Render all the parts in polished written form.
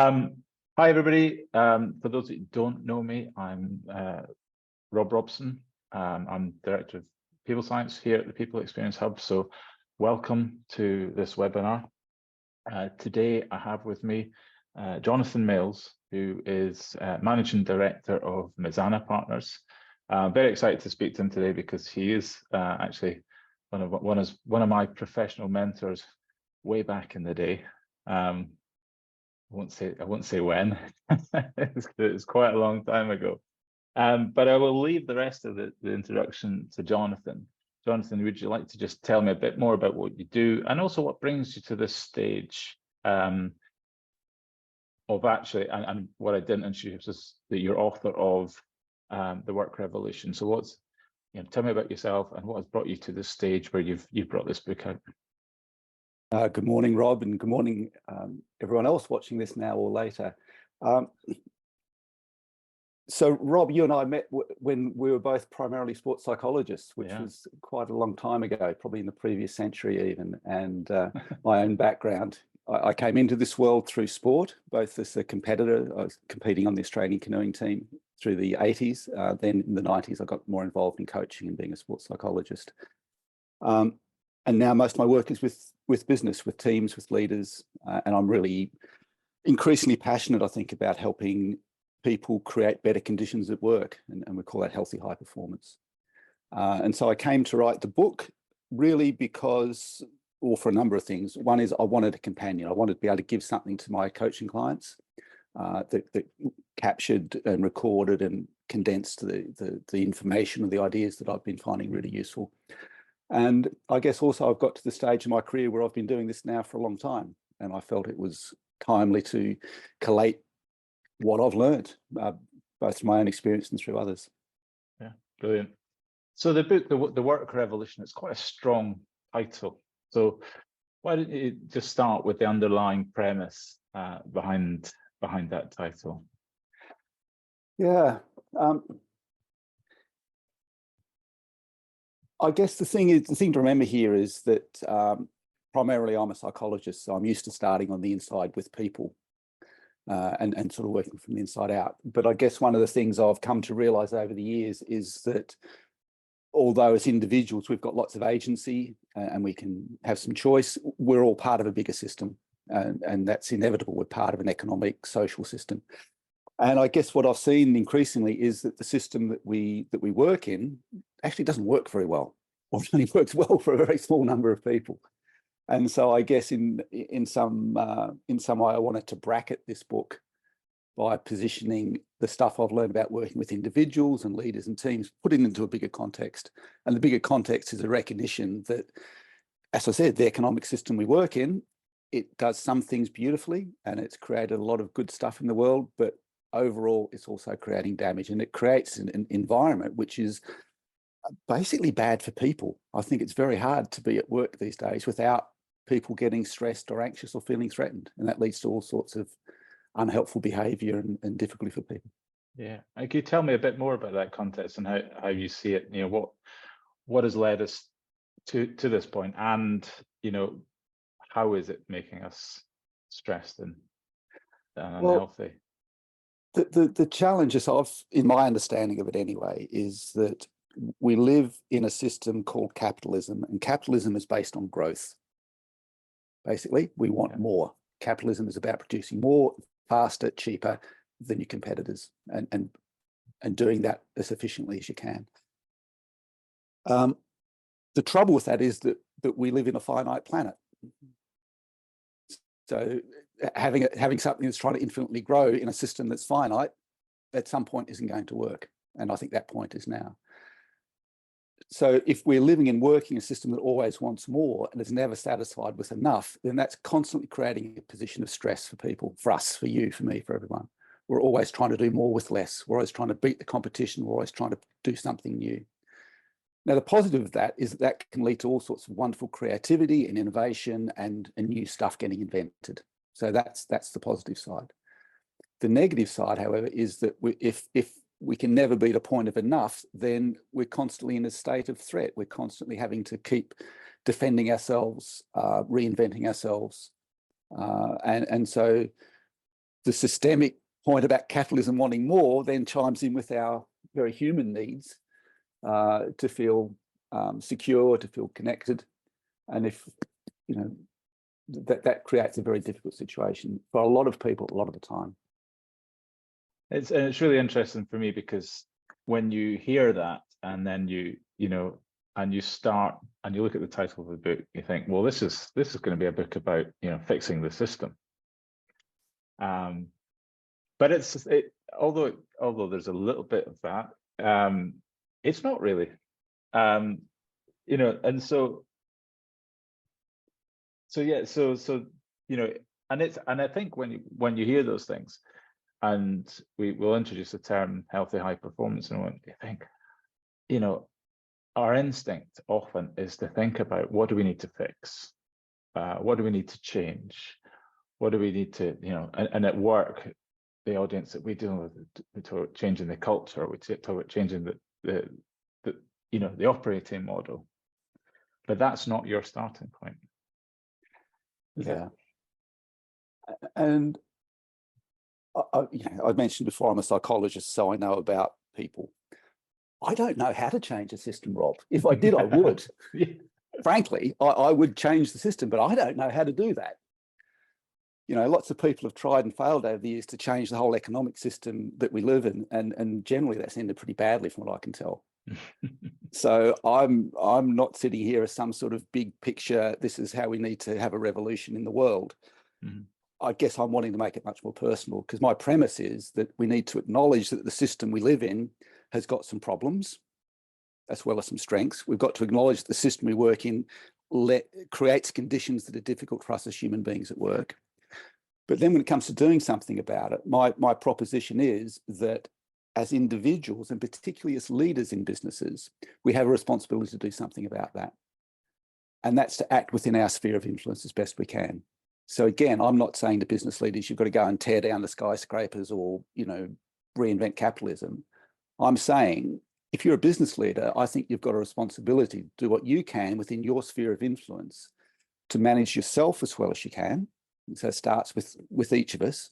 Um, Hi, everybody. For those that don't know me, I'm Rob Robson. I'm Director of People Science here at the People Experience Hub. So welcome to this webinar. Today, I have with me Jonathan Mills, who is Managing Director of Mizana Partners. I'm very excited to speak to him today because he is actually one of my professional mentors way back in the day. I won't say when. It's quite a long time ago. But I will leave the rest of the introduction to Jonathan. Jonathan, would you like to just tell me a bit more about what you do and also what brings you to this stage of actually, and what I didn't introduce is that you're author of The Work Revolution. So tell me about yourself and what has brought you to this stage where you've brought this book out. Good morning, Rob, and good morning, everyone else watching this now or later. So, Rob, you and I met when we were both primarily sports psychologists, which was quite a long time ago, probably in the previous century even. And my own background, I came into this world through sport, both as a competitor. I was competing on the Australian canoeing team through the 80s. Then in the 90s, I got more involved in coaching and being a sports psychologist. And now most of my work is with business, with teams, with leaders. And I'm really increasingly passionate, I think, about helping people create better conditions at work. And we call that healthy high performance. And so I came to write the book really because, or for a number of things. One is I wanted a companion. I wanted to be able to give something to my coaching clients that captured and recorded and condensed the information and the ideas that I've been finding really useful. And I guess also I've got to the stage in my career where I've been doing this now for a long time. And I felt it was timely to collate what I've learned, both from my own experience and through others. Yeah, brilliant. So the book, The Work Revolution, it's quite a strong title. So why don't you just start with the underlying premise behind that title? Yeah. I guess the thing to remember here is that primarily I'm a psychologist, so I'm used to starting on the inside with people and sort of working from the inside out. But I guess one of the things I've come to realize over the years is that although as individuals we've got lots of agency and we can have some choice, we're all part of a bigger system, and that's inevitable. We're part of an economic, social system. And I guess what I've seen increasingly is that the system that we work in actually doesn't work very well, or it only works well for a very small number of people. And so I guess in some way I wanted to bracket this book by positioning the stuff I've learned about working with individuals and leaders and teams, putting into a bigger context. And the bigger context is a recognition that, as I said, the economic system we work in, it does some things beautifully and it's created a lot of good stuff in the world, but overall it's also creating damage, and it creates an environment which is basically bad for people. I think it's very hard to be at work these days without people getting stressed or anxious or feeling threatened, and that leads to all sorts of unhelpful behavior and difficulty for people. Yeah, and can you tell me a bit more about that context and how you see it? What has led us to this point, and how is it making us stressed and unhealthy? The challenges in my understanding of it anyway, is that we live in a system called capitalism, and capitalism is based on growth. Basically, we want more. Capitalism is about producing more, faster, cheaper than your competitors, and doing that as efficiently as you can. The trouble with that is that we live in a finite planet. So having something that's trying to infinitely grow in a system that's finite at some point isn't going to work. And I think that point is now. So if we're living and working a system that always wants more and is never satisfied with enough, then that's constantly creating a position of stress for people, for us, for you, for me, for everyone. We're always trying to do more with less. We're always trying to beat the competition. We're always trying to do something new. Now, the positive of that is that can lead to all sorts of wonderful creativity and innovation and new stuff getting invented. So that's the positive side. The negative side, however, is that if we can never beat a point of enough, then we're constantly in a state of threat. We're constantly having to keep defending ourselves, reinventing ourselves. And so the systemic point about capitalism wanting more then chimes in with our very human needs to feel secure, to feel connected. And if, you know, that creates a very difficult situation for a lot of people a lot of the time. It's really interesting for me, because when you hear that and then you start and you look at the title of the book, you think, well, this is going to be a book about, you know, fixing the system. But although there's a little bit of that, it's not really, you know, and so yeah, so you know, and I think when you hear those things, and we will introduce the term healthy high performance, and you think, you know, our instinct often is to think about, what do we need to fix? What do we need to change? What do we need to, you know, and at work, the audience that we deal with, we talk about changing the culture, we talk about changing the you know, the operating model. But that's not your starting point. Yeah. And I mentioned before, I'm a psychologist, so I know about people. I don't know how to change a system, Rob. If I did, I would. Yeah. Frankly, I would change the system, but I don't know how to do that. You know, lots of people have tried and failed over the years to change the whole economic system that we live in, and generally that's ended pretty badly from what I can tell. So I'm not sitting here as some sort of big picture, this is how we need to have a revolution in the world. Mm-hmm. I guess I'm wanting to make it much more personal, because my premise is that we need to acknowledge that the system we live in has got some problems as well as some strengths. We've got to acknowledge that the system we work in creates conditions that are difficult for us as human beings at work. But then when it comes to doing something about it, my proposition is that as individuals, and particularly as leaders in businesses, we have a responsibility to do something about that. And that's to act within our sphere of influence as best we can. So again, I'm not saying to business leaders, you've got to go and tear down the skyscrapers or, you know, reinvent capitalism. I'm saying, if you're a business leader, I think you've got a responsibility to do what you can within your sphere of influence to manage yourself as well as you can. And so it starts with each of us.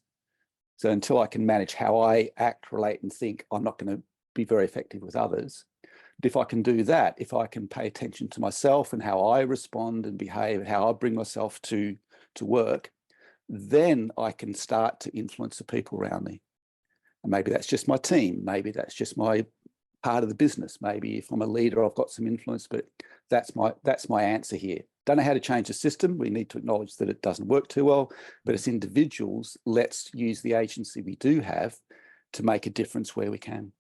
So until I can manage how I act, relate, and think, I'm not going to be very effective with others. But if I can do that, if I can pay attention to myself and how I respond and behave, how I bring myself to work, then I can start to influence the people around me. And maybe that's just my team. Maybe that's just my part of the business. Maybe if I'm a leader, I've got some influence, but that's my answer here. Don't know how to change the system. We need to acknowledge that it doesn't work too well, but as individuals, let's use the agency we do have to make a difference where we can.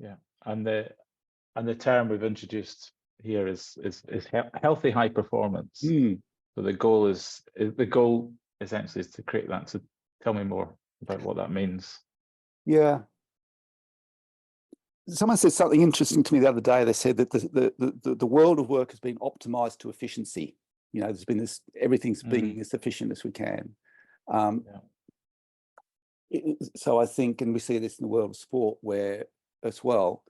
Yeah, and the term we've introduced here is healthy high performance. So the goal essentially is to create that. So tell me more about what that means. Yeah. Someone said something interesting to me the other day. They said that the world of work has been optimized to efficiency. You know, there's been everything's being as efficient as we can. So I think, and we see this in the world of sport where as well.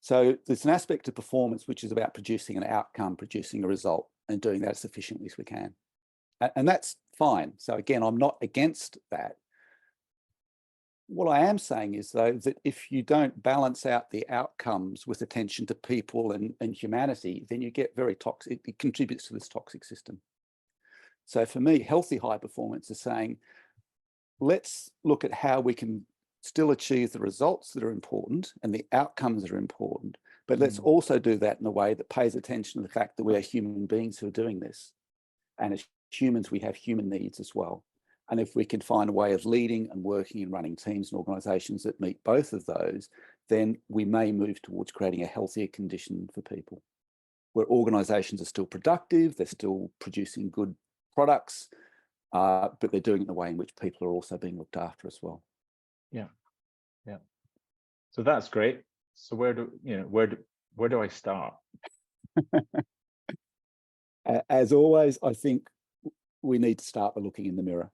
So there's an aspect of performance which is about producing an outcome, producing a result, and doing that as efficiently as we can. And that's fine. So again, I'm not against that. What I am saying is, though, that if you don't balance out the outcomes with attention to people and humanity, then you get very toxic. It contributes to this toxic system. So for me, healthy high performance is saying, let's look at how we can still achieve the results that are important and the outcomes that are important, but let's also do that in a way that pays attention to the fact that we are human beings who are doing this. And as humans, we have human needs as well. And if we can find a way of leading and working and running teams and organizations that meet both of those, then we may move towards creating a healthier condition for people, where organizations are still productive, they're still producing good products, but they're doing it in a way in which people are also being looked after as well. Yeah. So that's great. So where do I start? As always, I think we need to start by looking in the mirror.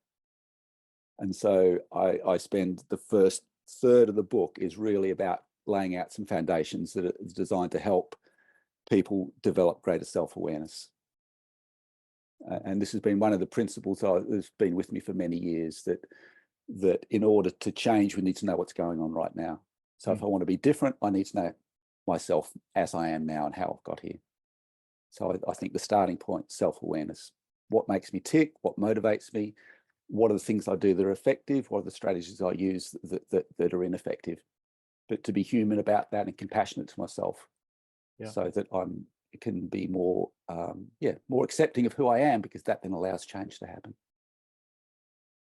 And so I spend the first third of the book is really about laying out some foundations that are designed to help people develop greater self-awareness. And this has been one of the principles that's been with me for many years, that that in order to change, we need to know what's going on right now. So if I want to be different, I need to know myself as I am now and how I've got here. So I think the starting point, self-awareness. What makes me tick? What motivates me? What are the things I do that are effective? What are the strategies I use that are ineffective? But to be human about that and compassionate to myself, so that can be more, more accepting of who I am, because that then allows change to happen.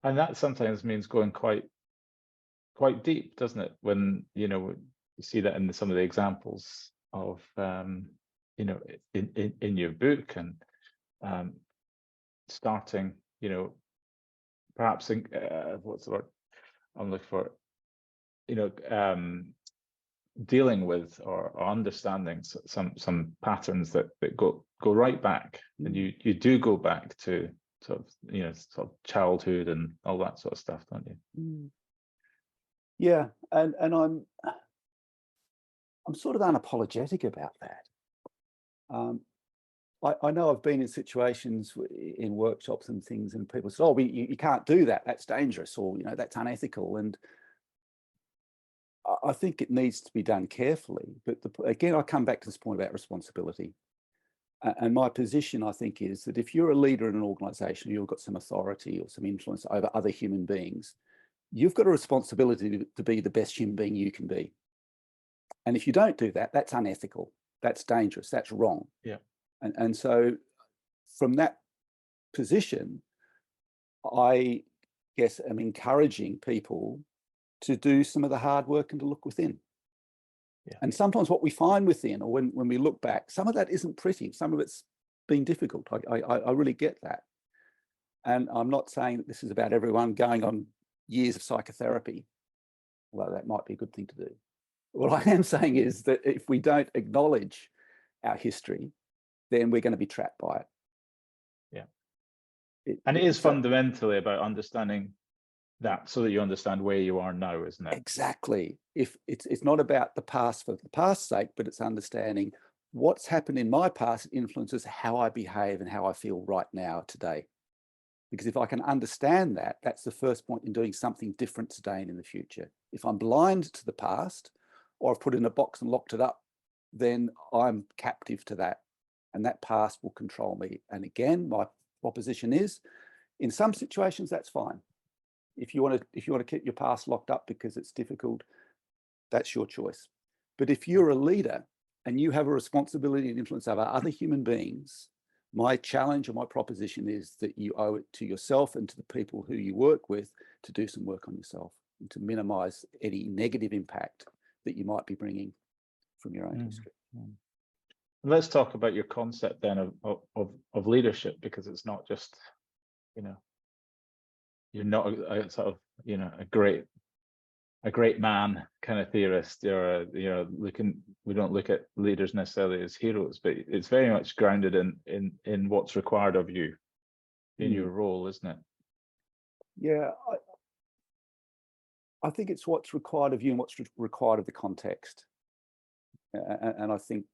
And that sometimes means going quite deep, doesn't it? When you see that in some of the examples of in your book, and starting, perhaps in, what's the word I'm looking for? Dealing with or understanding some patterns that go right back, and you do go back to sort of childhood and all that sort of stuff, don't you? Yeah, and I'm sort of unapologetic about that. I know I've been in situations in workshops and things, and people say, "Oh, you can't do that. That's dangerous," or that's unethical. And I think it needs to be done carefully. But again, I come back to this point about responsibility. And my position, I think, is that if you're a leader in an organization, you've got some authority or some influence over other human beings, you've got a responsibility to be the best human being you can be. And if you don't do that, that's unethical. That's dangerous. That's wrong. Yeah. And so from that position, I guess I'm encouraging people to do some of the hard work and to look within. Yeah. And sometimes what we find within, or when we look back, some of that isn't pretty. Some of it's been difficult. I really get that. And I'm not saying that this is about everyone going on years of psychotherapy, although that might be a good thing to do. What I am saying is that if we don't acknowledge our history, then we're going to be trapped by it. Yeah. And it is fundamentally about understanding that, so that you understand where you are now, isn't it? Exactly. If it's not about the past for the past's sake, but it's understanding what's happened in my past influences how I behave and how I feel right now today. Because if I can understand that, that's the first point in doing something different today and in the future. If I'm blind to the past, or I've put it in a box and locked it up, then I'm captive to that, and that past will control me. And again, my proposition is, in some situations, that's fine. If you want to keep your past locked up because it's difficult, that's your choice. But if you're a leader and you have a responsibility and influence over other human beings, my challenge or my proposition is that you owe it to yourself and to the people who you work with to do some work on yourself and to minimize any negative impact that you might be bringing from your own history. Let's talk about your concept then of leadership, because it's not just, you're not a sort of, a great man kind of theorist, or we don't look at leaders necessarily as heroes, but it's very much grounded in what's required of you in your role, isn't it? Yeah, I think it's what's required of you and what's required of the context. And I think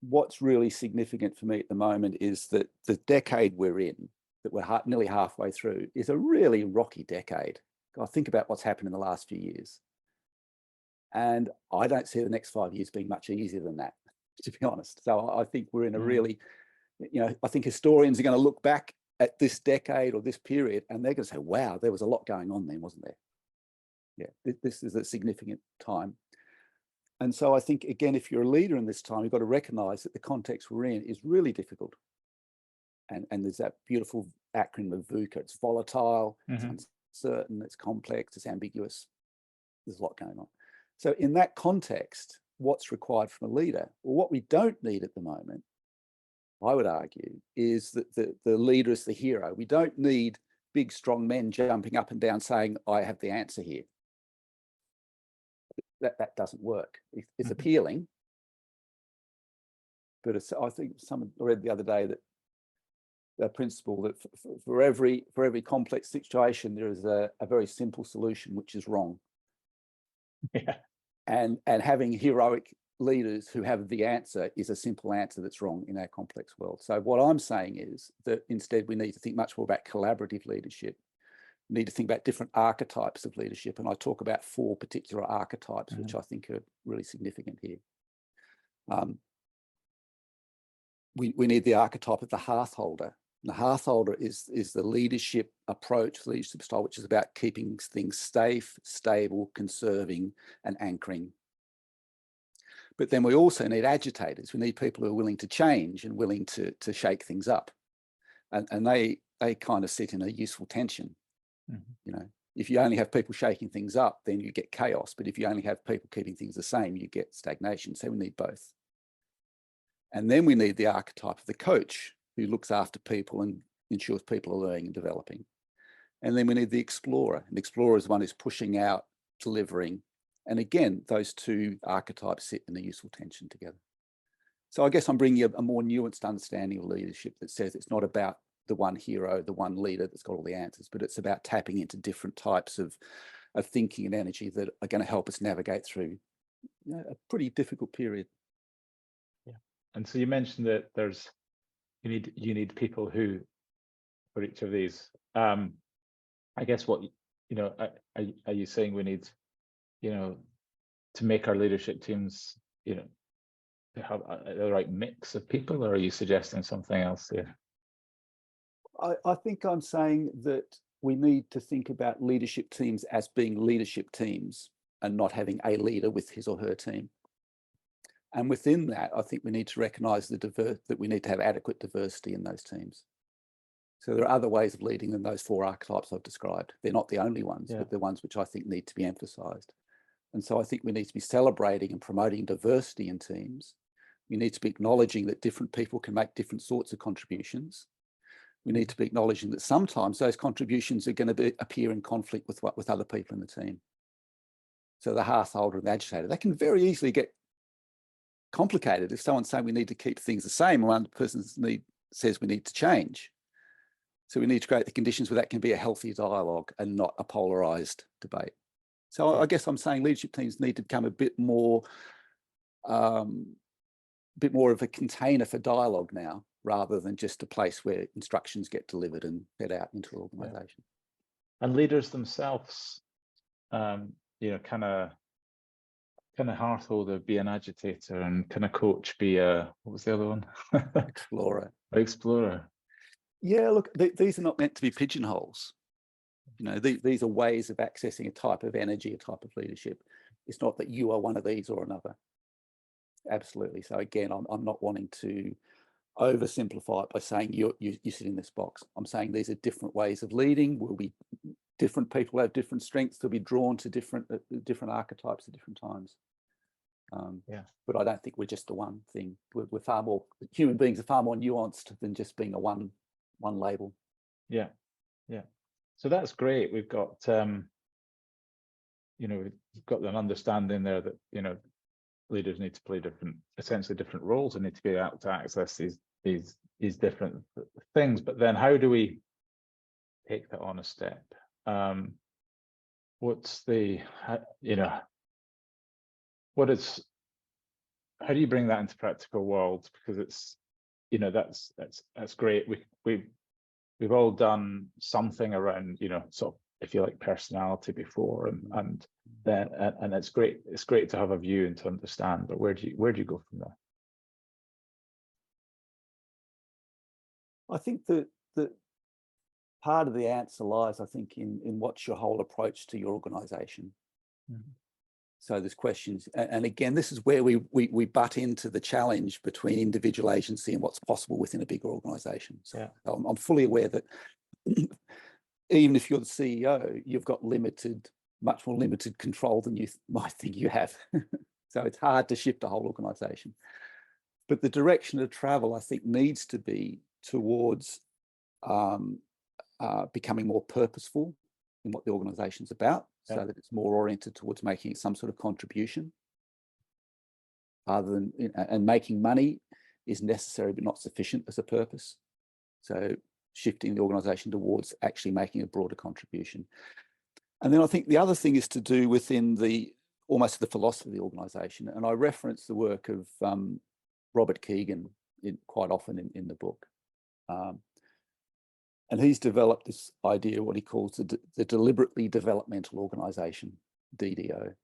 what's really significant for me at the moment is that the decade we're in, that we're nearly halfway through, is a really rocky decade. I think about what's happened in the last few years. And I don't see the next 5 years being much easier than that, to be honest. So I think we're in a really, I think historians are going to look back at this decade or this period, and they're going to say, wow, there was a lot going on then, wasn't there? Yeah, this is a significant time. And so I think, again, if you're a leader in this time, you've got to recognize that the context we're in is really difficult. And there's that beautiful acronym of VUCA. It's volatile, it's uncertain, it's complex, it's ambiguous. There's a lot going on. So in that context, what's required from a leader? Well, what we don't need at the moment, I would argue, is that the leader is the hero. We don't need big, strong men jumping up and down saying, I have the answer here. That doesn't work. It's appealing, but I think someone read the other day that the principle that for every complex situation there is a very simple solution, which is wrong. Yeah. And having heroic leaders who have the answer is a simple answer that's wrong in our complex world. So what I'm saying is that instead we need to think much more about collaborative leadership, We need to think about different archetypes of leadership. And I talk about 4 particular archetypes, which I think are really significant here. We need the archetype of the hearth holder. And the hearth holder is the leadership approach, the leadership style, which is about keeping things safe, stable, conserving, and anchoring. But then we also need agitators. We need people who are willing to change and willing to shake things up. And they kind of sit in a useful tension. You know, if you only have people shaking things up, then you get chaos. But if you only have people keeping things the same, you get stagnation. So we need both. And then we need the archetype of the coach who looks after people and ensures people are learning and developing. And then we need the explorer. And the explorer is one who's pushing out, delivering. And again, those 2 archetypes sit in a useful tension together. So I guess I'm bringing a more nuanced understanding of leadership that says it's not about the one hero, the one leader that's got all the answers, but it's about tapping into different types of thinking and energy that are going to help us navigate through, you know, a pretty difficult period. Yeah. And so you mentioned that you need people who, for each of these, I guess what, you know, are you saying we need, you know, to make our leadership teams, you know, to have the right mix of people, or are you suggesting something else here? I think I'm saying that we need to think about leadership teams as being leadership teams and not having a leader with his or her team. And within that, I think we need to recognise that we need to have adequate diversity in those teams. So there are other ways of leading than those 4 archetypes I've described. They're not the only ones, but they're ones which I think need to be emphasised. And so I think we need to be celebrating and promoting diversity in teams. We need to be acknowledging that different people can make different sorts of contributions. We need to be acknowledging that sometimes those contributions are going to appear in conflict with other people in the team. So the hearth holder and the agitator, they can very easily get complicated if someone's saying we need to keep things the same and one person says we need to change. So we need to create the conditions where that can be a healthy dialogue and not a polarized debate. So I guess I'm saying leadership teams need to become a bit more of a container for dialogue now, rather than just a place where instructions get delivered and fed out into an organization. And leaders themselves, you know, kind of hearth holder, be an agitator, and kind of coach, be a, what was the other one? Explorer. Explorer. Yeah, look, these are not meant to be pigeonholes. You know, these are ways of accessing a type of energy, a type of leadership. It's not that you are one of these or another. Absolutely. So again, I'm not wanting to oversimplify it by saying you sit in this box. I'm saying these are different ways of leading. Different people have different strengths. They'll be drawn to different archetypes at different times. But I don't think we're just the one thing. We're far more, human beings are far more nuanced than just being a one label. Yeah. So that's great. We've got you know, we've got an understanding there that, you know, leaders need to play essentially different roles and need to be able to access these different things. But then how do we take that on a step? What's the, you know, how do you bring that into practical world? Because it's, you know, that's great. We've all done something around, you know, sort of, if you like, personality before, and it's great to have a view and to understand. But where do you go from there? I think that part of the answer lies, I think, in what's your whole approach to your organization. So there's questions, and again, this is where we butt into the challenge between individual agency and what's possible within a bigger organization. So I'm fully aware that even if you're the CEO, you've got much more limited control than you might think you have. So it's hard to shift a whole organization. But the direction of travel, I think, needs to be towards becoming more purposeful in what the organization's about, so that it's more oriented towards making some sort of contribution, rather than, and making money is necessary but not sufficient as a purpose. So shifting the organization towards actually making a broader contribution. And then I think the other thing is to do within almost the philosophy of the organization. And I reference the work of Robert Keegan quite often in the book. And he's developed this idea, what he calls the deliberately developmental organization, DDO.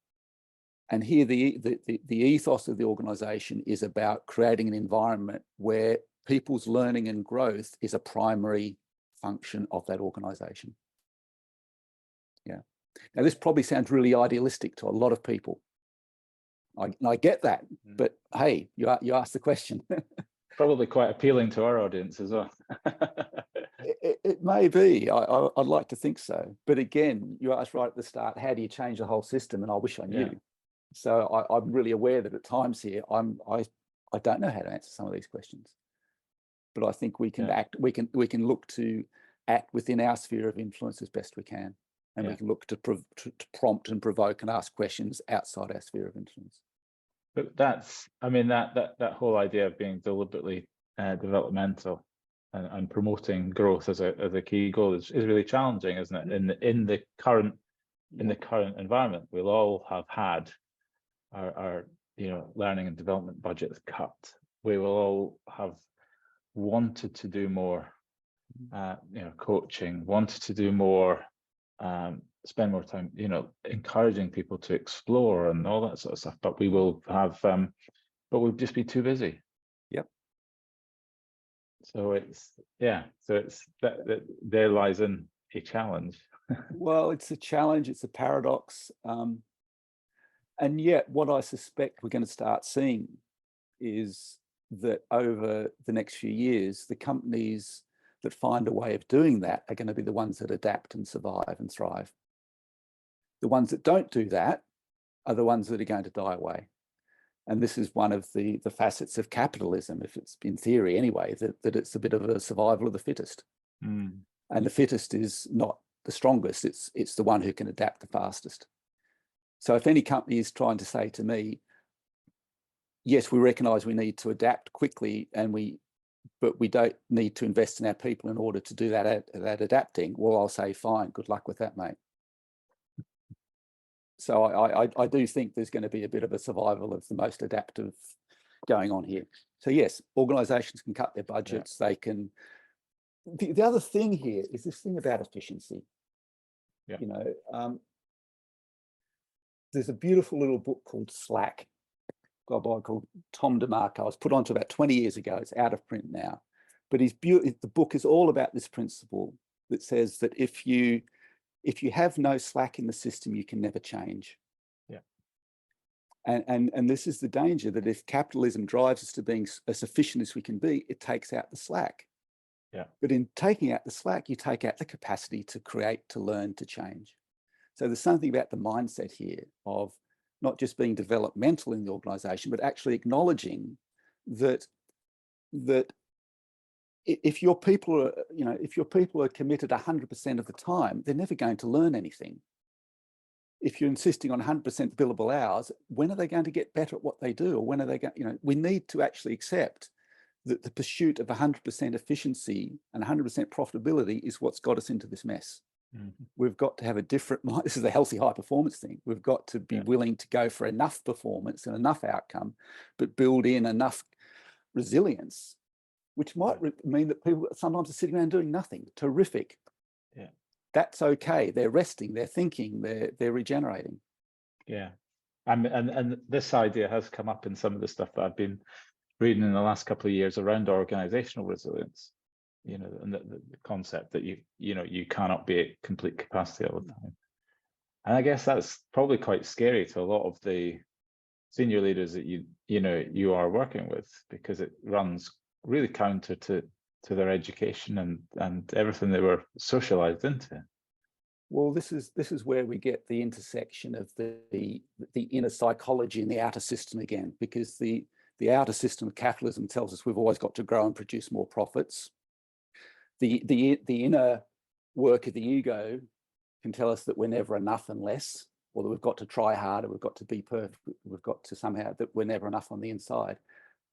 And here the ethos of the organization is about creating an environment where people's learning and growth is a primary function of that organization. Yeah. Now, this probably sounds really idealistic to a lot of people. I get that, but hey, you asked the question. Probably quite appealing to our audience as well. It may be. I'd like to think so. But again, you asked right at the start, how do you change the whole system? And I wish I knew. Yeah. So I'm really aware that at times here, I don't know how to answer some of these questions. But I think we can act. We can look to act within our sphere of influence as best we can, and we can look to prompt and provoke and ask questions outside our sphere of influence. But that's, I mean, that whole idea of being deliberately developmental and promoting growth as a key goal is really challenging, isn't it? In the current environment, we'll all have had our learning and development budgets cut. We will all have wanted to do more, coaching, wanted to do more, spend more time, encouraging people to explore and all that sort of stuff. But we will have, but we'll just be too busy. Yep. So it's that there lies in a challenge. Well, it's a challenge. It's a paradox. And yet, what I suspect we're going to start seeing is that over the next few years, the companies that find a way of doing that are going to be the ones that adapt and survive and thrive. The ones that don't do that are the ones that are going to die away. And this is one of the facets of capitalism, if it's in theory anyway, that it's a bit of a survival of the fittest. And the fittest is not the strongest, it's the one who can adapt the fastest. So if any company is trying to say to me, yes, we recognize we need to adapt quickly, but we don't need to invest in our people in order to do that adapting, well, I'll say, fine, good luck with that, mate. So I do think there's going to be a bit of a survival of the most adaptive going on here. So yes, organizations can cut their budgets. They can. The other thing here is this thing about efficiency. There's a beautiful little book called Slack, by a guy called Tom DeMarco. It was put onto about 20 years ago. It's out of print now. But the book is all about this principle that says that if you have no slack in the system, you can never change. Yeah. And this is the danger, that if capitalism drives us to being as efficient as we can be, it takes out the slack. Yeah. But in taking out the slack, you take out the capacity to create, to learn, to change. So there's something about the mindset here of not just being developmental in the organization, but actually acknowledging that if your people are committed 100% of the time, they're never going to learn anything. If you're insisting on 100% billable hours, when are they going to get better at what they do? Or when are they going, we need to actually accept that the pursuit of 100% efficiency and 100% profitability is what's got us into this mess. We've got to have a different mind. This is a healthy high performance thing. We've got to be willing to go for enough performance and enough outcome, but build in enough resilience, which might mean that people sometimes are sitting around doing nothing. Terrific. Yeah. That's okay. They're resting, they're thinking, they're regenerating. Yeah. And this idea has come up in some of the stuff that I've been reading in the last couple of years around organizational resilience. And the concept that you cannot be at complete capacity all the time. And I guess that's probably quite scary to a lot of the senior leaders that you are working with, because it runs really counter to their education and everything they were socialized into. Well, this is where we get the intersection of the inner psychology and the outer system again, because the outer system of capitalism tells us we've always got to grow and produce more profits. The inner work of the ego can tell us that we're never enough and less, or that we've got to try harder, we've got to be perfect, we've got to somehow, that we're never enough on the inside.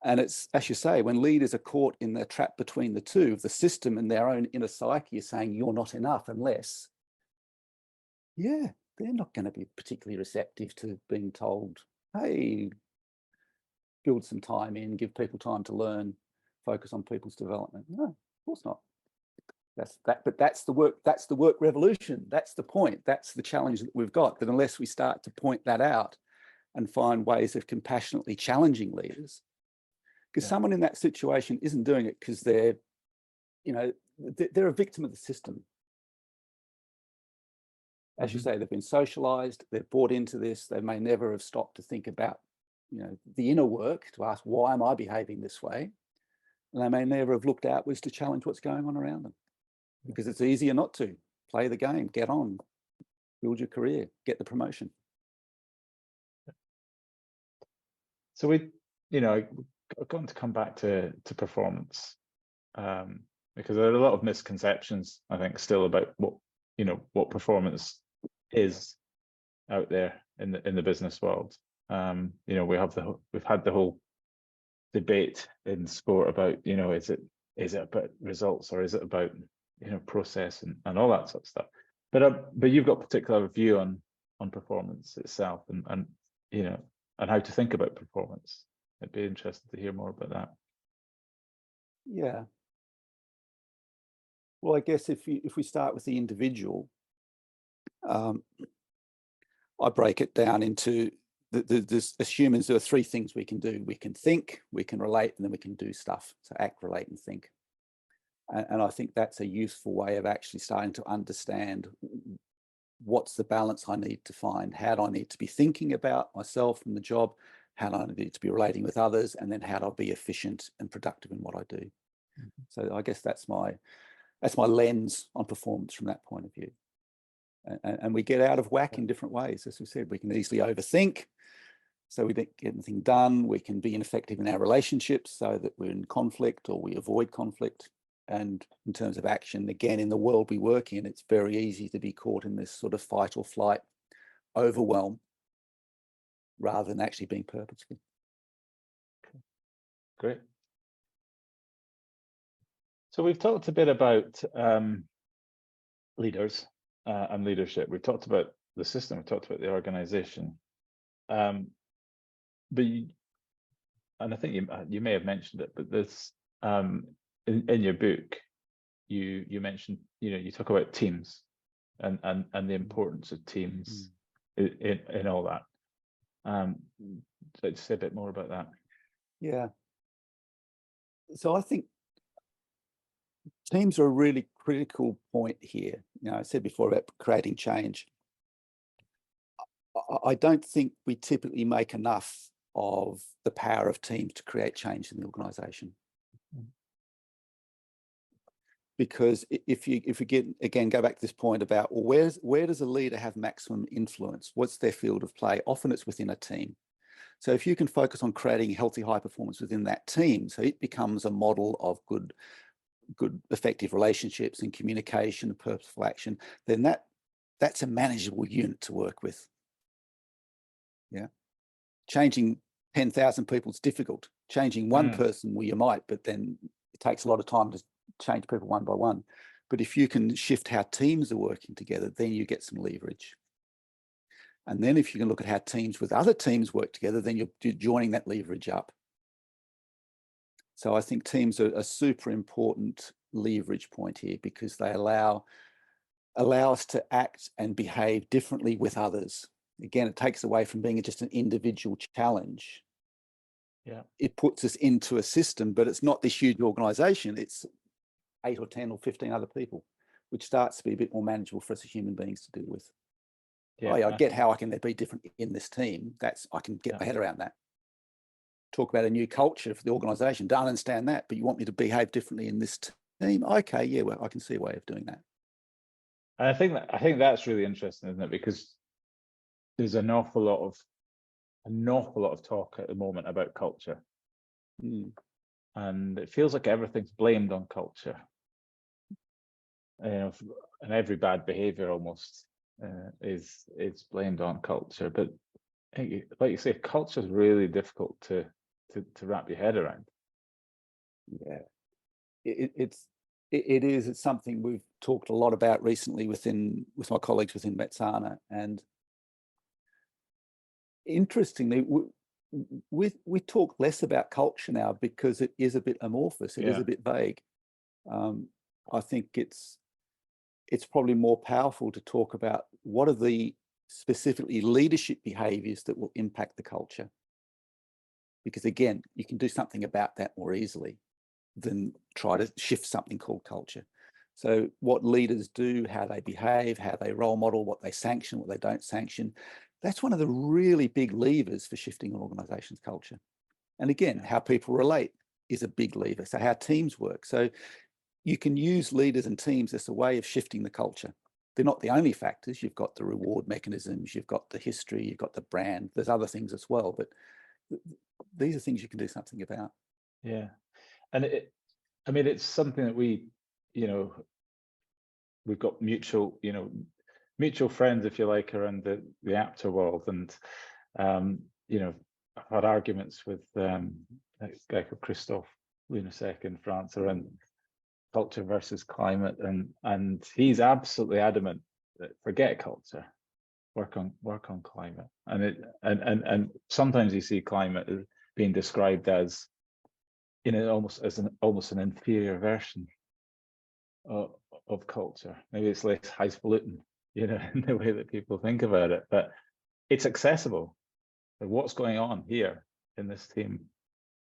And it's, as you say, when leaders are caught in the trap between the two, the system and their own inner psyche is saying you're not enough unless, they're not going to be particularly receptive to being told, hey, build some time in, give people time to learn, focus on people's development. No, of course not. But that's the work. That's the work revolution. That's the point. That's the challenge that we've got. That unless we start to point that out and find ways of compassionately challenging leaders, because someone in that situation isn't doing it because they're, they're a victim of the system. As you say, they've been socialized, they've bought into this, they may never have stopped to think about, the inner work, to ask, why am I behaving this way? And they may never have looked outwards to challenge what's going on around them, because it's easier not to. Play the game, get on, build your career, get the promotion. So I'm going to come back to performance, because there are a lot of misconceptions, I think, still about what performance is out there in the business world. We've had the whole debate in sport about, is it about results, or is it about process and all that sort of stuff. But you've got a particular view on performance itself, and how to think about performance. I'd be interested to hear more about that. Yeah. Well, I guess if we start with the individual, I break it down into as humans, there are three things we can do. We can think, we can relate, and then we can do stuff. So act, relate, and think. And I think that's a useful way of actually starting to understand what's the balance I need to find. How do I need to be thinking about myself and the job? How do I need to be relating with others? And then how do I be efficient and productive in what I do? Mm-hmm. So I guess that's my lens on performance from that point of view. And we get out of whack in different ways. As we said, we can easily overthink, so we don't get anything done. We can be ineffective in our relationships, so that we're in conflict or we avoid conflict. And in terms of action, again, in the world we work in, it's very easy to be caught in this sort of fight or flight overwhelm rather than actually being purposeful. Okay. Great. So we've talked a bit about leaders and leadership. We've talked about the system, we've talked about the organization. And I think you may have mentioned it, but this in your book, you mentioned, you talk about teams and the importance of teams in all that. Let's say a bit more about that. Yeah. So I think teams are a really critical point here. I said before about creating change. I don't think we typically make enough of the power of teams to create change in the organization. Because if you go back to this point about, well, where does a leader have maximum influence? What's their field of play? Often it's within a team. So if you can focus on creating healthy high performance within that team, so it becomes a model of good effective relationships and communication and purposeful action, then that's a manageable unit to work with. Yeah. Changing 10,000 people is difficult. Changing one person, well, you might, but then it takes a lot of time to change people one by one. But if you can shift how teams are working together, then you get some leverage. And then if you can look at how teams with other teams work together, then you're joining that leverage up. So I think teams are a super important leverage point here, because they allow us to act and behave differently with others. Again, it takes away from being just an individual challenge. Yeah. It puts us into a system, but it's not this huge organization. It's 8 or 10 or 15 other people, which starts to be a bit more manageable for us as human beings to deal with. Yeah, I get how I can be different in this team. I can get my head around that. Talk about a new culture for the organization. Don't understand that, but you want me to behave differently in this team? Okay, yeah, well, I can see a way of doing that. And I think that's really interesting, isn't it? Because there's an awful lot of talk at the moment about culture. And it feels like everything's blamed on culture. And every bad behavior almost is blamed on culture. But like you say, culture is really difficult to wrap your head around. Yeah, it is. It's something we've talked a lot about recently with my colleagues within Metsana. And interestingly, we talk less about culture now because it is a bit amorphous. It is a bit vague. I think it's probably more powerful to talk about what are the specifically leadership behaviors that will impact the culture. Because again, you can do something about that more easily than try to shift something called culture. So what leaders do, how they behave, how they role model, what they sanction, what they don't sanction, that's one of the really big levers for shifting an organization's culture. And again, how people relate is a big lever. So how teams work. So you can use leaders and teams as a way of shifting the culture. They're not the only factors. You've got the reward mechanisms, you've got the history, you've got the brand. There's other things as well, but these are things you can do something about. Yeah. And I mean, it's something that we, we've got mutual friends, if you like, around the actor world. And, I've had arguments with a guy called Christophe Lunasec in France around culture versus climate. And he's absolutely adamant that forget culture, work on climate. And sometimes you see climate as being described as, almost an inferior version of culture. Maybe it's less highfalutin, in the way that people think about it, but it's accessible. Like what's going on here in this team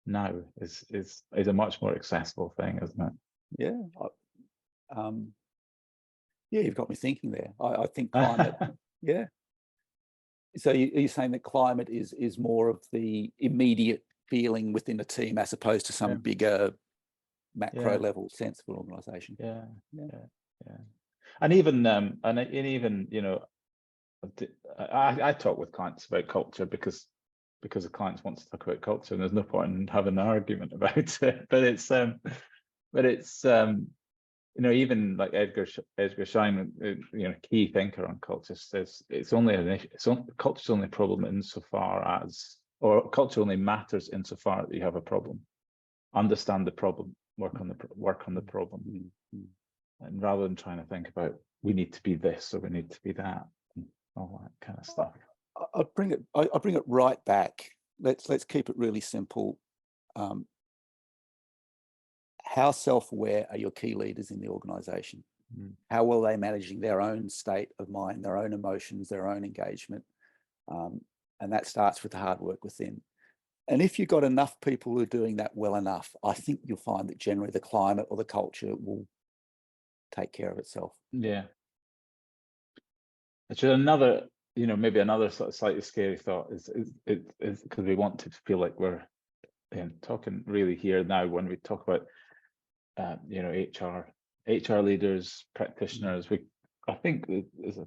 now is a much more accessible thing, isn't it? Yeah. Yeah, you've got me thinking there. I think climate, yeah. So you're saying that climate is more of the immediate feeling within a team as opposed to some bigger macro level sense of an organization. Yeah. And even I talk with clients about culture because the clients want to talk about culture, and there's no point in having an argument about it. But it's even like Edgar Schein, key thinker on culture, says culture's only a problem insofar as, or culture only matters insofar that you have a problem. Understand the problem, work on the problem, and rather than trying to think about we need to be this or we need to be that, and all that kind of stuff. I'll bring it right back. Let's keep it really simple. How self-aware are your key leaders in the organization? How well are they managing their own state of mind, their own emotions, their own engagement? And that starts with the hard work within. And if you've got enough people who are doing that well enough, I think you'll find that generally the climate or the culture will take care of itself. Yeah. Which is another, maybe another sort of slightly scary thought is because we want to feel like we're talking really here now when we talk about HR leaders, practitioners. I think there's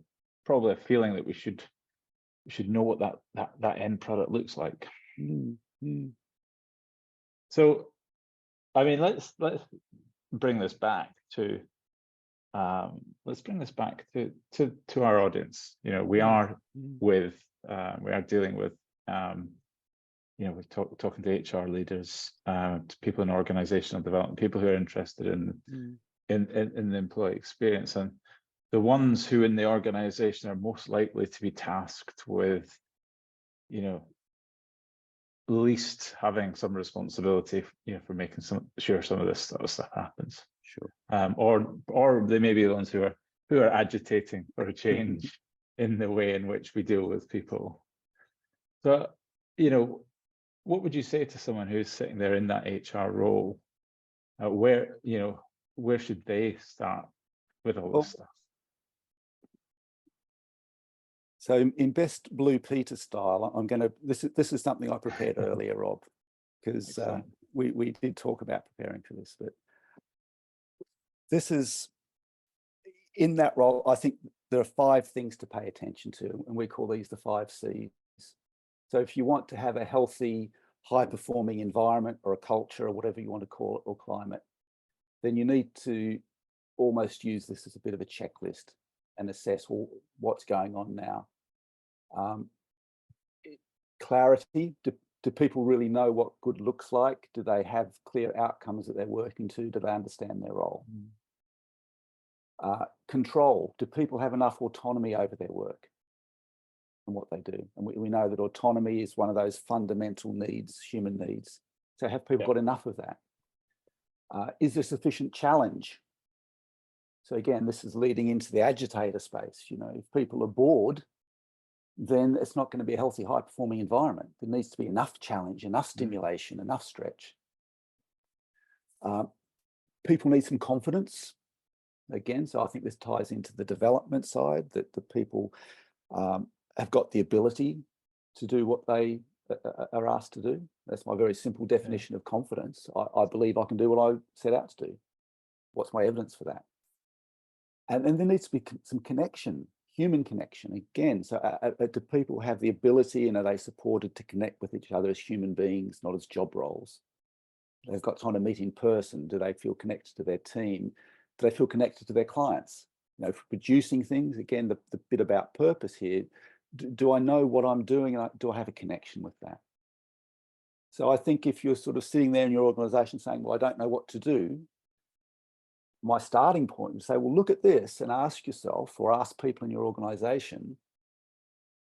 probably a feeling that we should know what that end product looks like. So, I mean, let's bring this back to our audience. We are dealing with we're talking to HR leaders, to people in organizational development, people who are interested in the employee experience, and the ones who in the organization are most likely to be tasked with, least having some responsibility, for making sure some of this sort of stuff happens. Sure. Or they may be the ones who are agitating for a change in the way in which we deal with people. So, what would you say to someone who's sitting there in that HR role? Where should they start with all this stuff? So in best Blue Peter style, I'm going to, this is something I prepared earlier, Rob, because we did talk about preparing for this, but this is, in that role, I think there are 5 things to pay attention to, and we call these the 5 C's. So if you want to have a healthy, high-performing environment or a culture or whatever you want to call it, or climate, then you need to almost use this as a bit of a checklist and assess what's going on now. Clarity, do people really know what good looks like? Do they have clear outcomes that they're working to? Do they understand their role? Control, do people have enough autonomy over their work and what they do? And we know that autonomy is one of those fundamental needs, human needs. So have people got enough of that? Is there sufficient challenge So again, this is leading into the agitator space. You know, if people are bored, then it's not going to be a healthy, high-performing environment. There needs to be enough challenge, enough stimulation, enough stretch. People need some confidence. Again, so I think this ties into the development side, that the people have got the ability to do what they are asked to do. That's my very simple definition of confidence. I believe I can do what I set out to do. What's my evidence for that? And then there needs to be some connection, human connection again. So do people have the ability, and are they supported to connect with each other as human beings, not as job roles? They've got time to meet in person. Do they feel connected to their team? Do they feel connected to their clients? You know, for producing things, again, the bit about purpose here, do I know what I'm doing, and do I have a connection with that? So I think if you're sort of sitting there in your organization saying, well, I don't know what to do, my starting point would say, well, look at this and ask yourself, or ask people in your organization,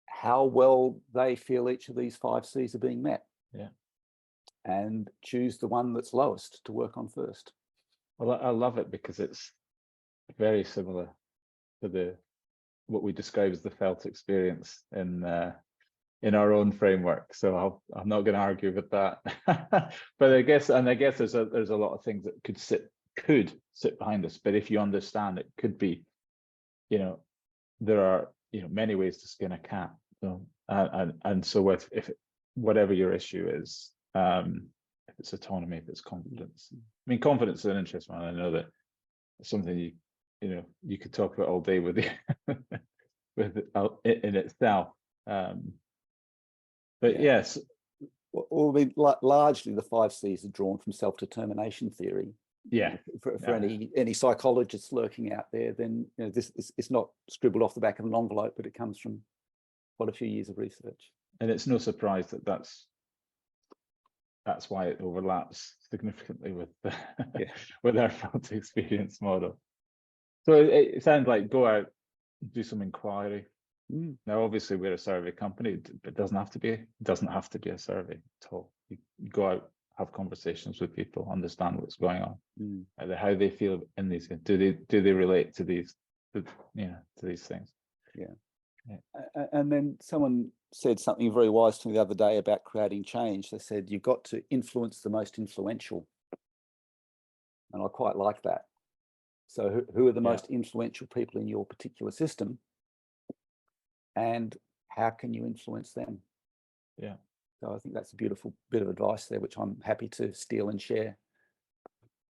how well they feel each of these 5 C's are being met. Yeah. And choose the one that's lowest to work on first. Well, I love it because it's very similar to what we describe as the felt experience in our own framework. So I'm not going to argue with that. But I guess there's a lot of things that could sit behind this. But if you understand, it could be, you know, there are, you know, many ways to skin a cat. So and so if whatever your issue is, if it's autonomy, if it's confidence. I mean, confidence is an interesting one. I know that it's something you could talk about all day with in itself. But yes. Well, I mean, largely the 5 C's are drawn from self-determination theory. Yeah. For any psychologists lurking out there, then you know, this is not scribbled off the back of an envelope, but it comes from quite a few years of research. And it's no surprise that that's why it overlaps significantly with with our felt experience model. So it sounds like go out, do some inquiry. Now, obviously, we're a survey company, but it doesn't have to be a survey at all. You go out, have conversations with people, understand what's going on, how they feel in these. Do they relate to these, to these things? Yeah. And then someone said something very wise to me the other day about creating change. They said, you've got to influence the most influential. And I quite like that. So who are the most influential people in your particular system? And how can you influence them? Yeah. So I think that's a beautiful bit of advice there, which I'm happy to steal and share.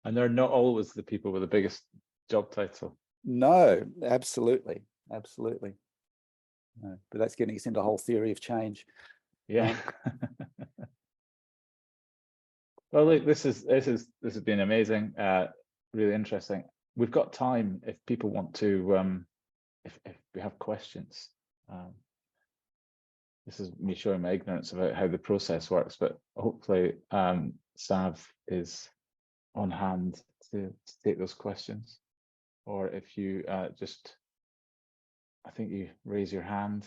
And they're not always the people with the biggest job title. No, absolutely. Absolutely. No, but that's getting us into a whole theory of change. Yeah. Well, look, this has been amazing, really interesting. We've got time if people want to, if we have questions. This is me showing my ignorance about how the process works, but hopefully Sav is on hand to take those questions. Or if you I think you raise your hand.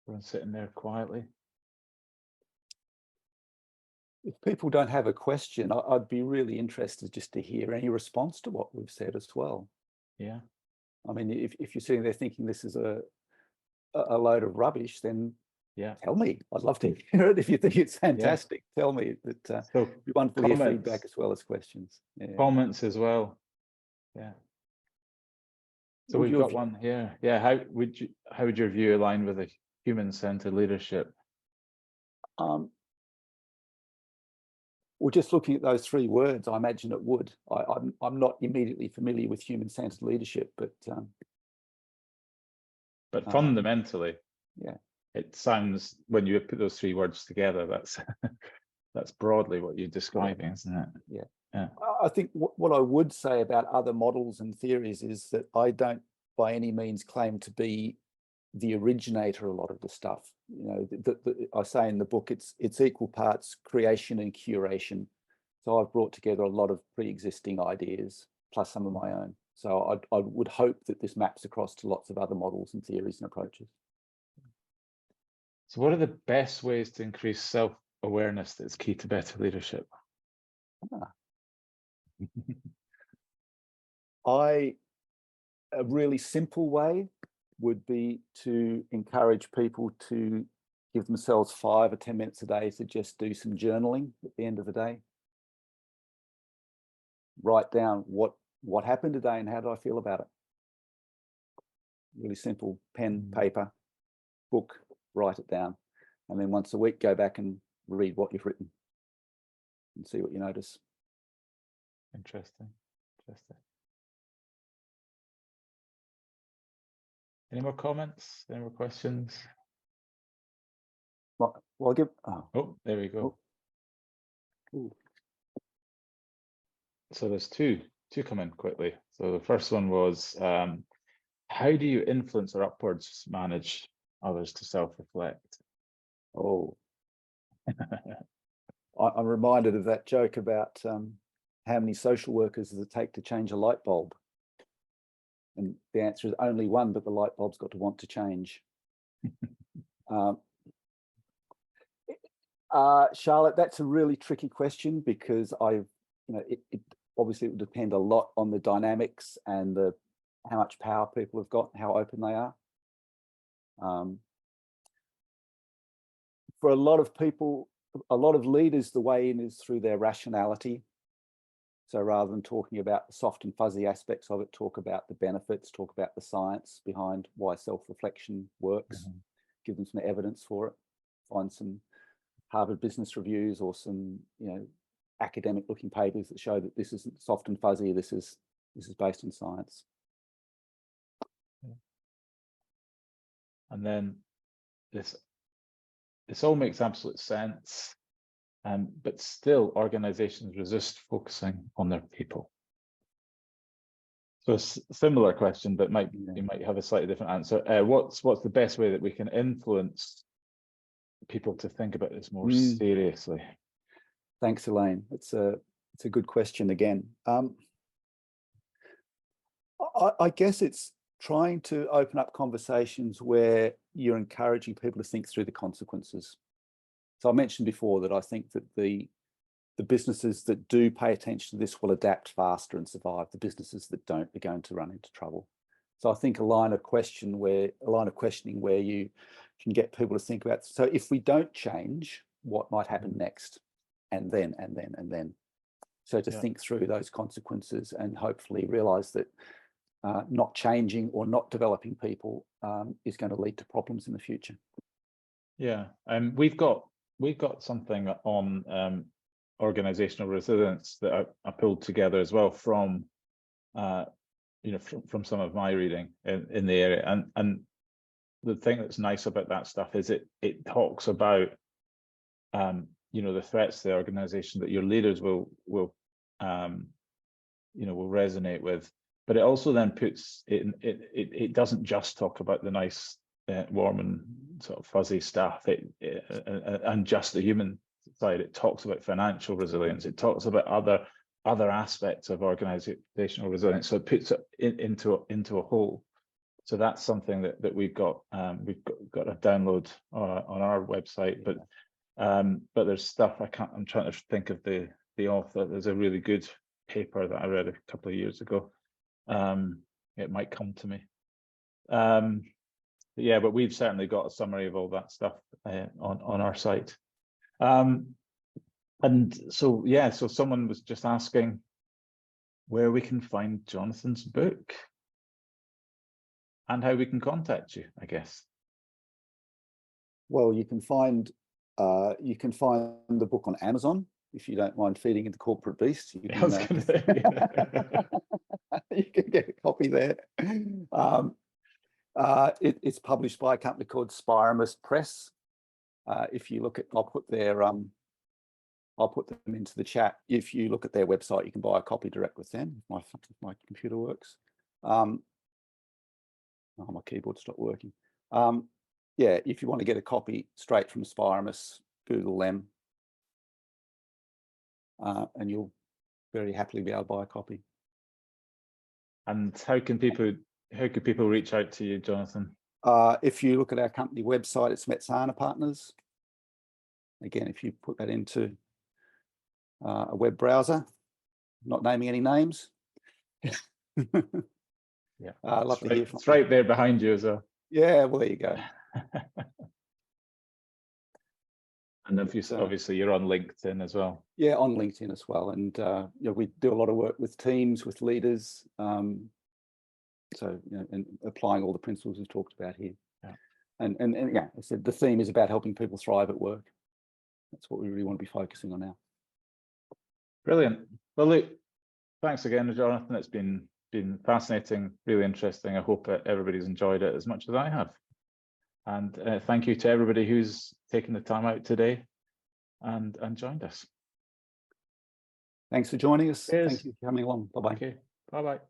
Everyone's sitting there quietly. If people don't have a question, I'd be really interested just to hear any response to what we've said as well. Yeah. I mean, if you're sitting there thinking this is a load of rubbish, then tell me. I'd love to hear it. If you think it's fantastic, tell me. That So it'd be wonderful to hear feedback as well as questions. Comments as well. Yeah. So we've got one here. Yeah. How would your view align with a human-centered leadership? Well, just looking at those 3 words, I imagine it would. I'm not immediately familiar with human-centered leadership, but fundamentally, yeah, it sounds, when you put those 3 words together, that's broadly what you're describing, isn't it? Yeah. I think what I would say about other models and theories is that I don't by any means claim to be the originator of a lot of the stuff. You know, I say in the book, it's equal parts creation and curation. So I've brought together a lot of pre-existing ideas plus some of my own. So I would hope that this maps across to lots of other models and theories and approaches. So what are the best ways to increase self-awareness that's key to better leadership? A really simple way would be to encourage people to give themselves 5 or 10 minutes a day to just do some journaling at the end of the day. Write down what happened today and how do I feel about it. Really simple, pen, paper, book, write it down. And then once a week, go back and read what you've written and see what you notice. Interesting. Any more comments? Any more questions? Well, I'll give. Oh, there we go. Ooh. So there's two come in quickly. So the first one was, how do you influence or upwards manage others to self-reflect? Oh, I'm reminded of that joke about how many social workers does it take to change a light bulb? And the answer is only one, but the light bulb's got to want to change. Charlotte, that's a really tricky question because it obviously it would depend a lot on the dynamics and how much power people have got, how open they are. For a lot of people, a lot of leaders, the way in is through their rationality. So rather than talking about the soft and fuzzy aspects of it, talk about the benefits, talk about the science behind why self-reflection works, give them some evidence for it, find some Harvard Business Reviews or some academic looking papers that show that this isn't soft and fuzzy, this is based on science. And then this all makes absolute sense, but still organizations resist focusing on their people. So it's a similar question, but you might have a slightly different answer. What's the best way that we can influence people to think about this more seriously? Thanks, Elaine. It's a good question again. I guess it's trying to open up conversations where you're encouraging people to think through the consequences. So I mentioned before that I think that the businesses that do pay attention to this will adapt faster and survive. The businesses that don't are going to run into trouble. So I think a line of questioning where you can get people to think about, so if we don't change, what might happen next? And then. So to think through those consequences and hopefully realize that not changing or not developing people is going to lead to problems in the future. Yeah, and we've got something on organizational resilience that I pulled together as well from from some of my reading in the area, and the thing that's nice about that stuff is it talks about the threats to the organization that your leaders will resonate with, but it also then puts it doesn't just talk about the nice warm and sort of fuzzy stuff and just the human side. It talks about financial resilience, it talks about other aspects of organizational resilience, so it puts it into a whole. So that's something that we've got a download on our website, but there's stuff I'm trying to think of the author. There's a really good paper that I read a couple of years ago. It might come to me. But we've certainly got a summary of all that stuff on our site. And so someone was just asking where we can find Jonathan's book and how we can contact you, I guess. Well, you can find the book on Amazon if you don't mind feeding into corporate beast. You can, you can get a copy there. It's published by a company called Spiramus Press. If you look at, I'll put them into the chat. If you look at their website, you can buy a copy direct with them. If my computer works. My keyboard stopped working. If you want to get a copy straight from Spiramus, Google them, and you'll very happily be able to buy a copy. And how could people reach out to you, Jonathan? If you look at our company website, it's Metsana Partners. Again, if you put that into a web browser, not naming any names. Yeah, I'd love to hear from it's right there behind you as well. Yeah, well, there you go. And obviously you're on LinkedIn as well. Yeah, on LinkedIn as well. And we do a lot of work with teams, with leaders. And applying all the principles we've talked about here. Yeah. And yeah, I said the theme is about helping people thrive at work. That's what we really want to be focusing on now. Brilliant. Well, look, thanks again, Jonathan. It's been fascinating, really interesting. I hope that everybody's enjoyed it as much as I have. And thank you to everybody who's taken the time out today and joined us. Thanks for joining us. Cheers. Thank you for coming along. Bye-bye. Okay. Bye-bye.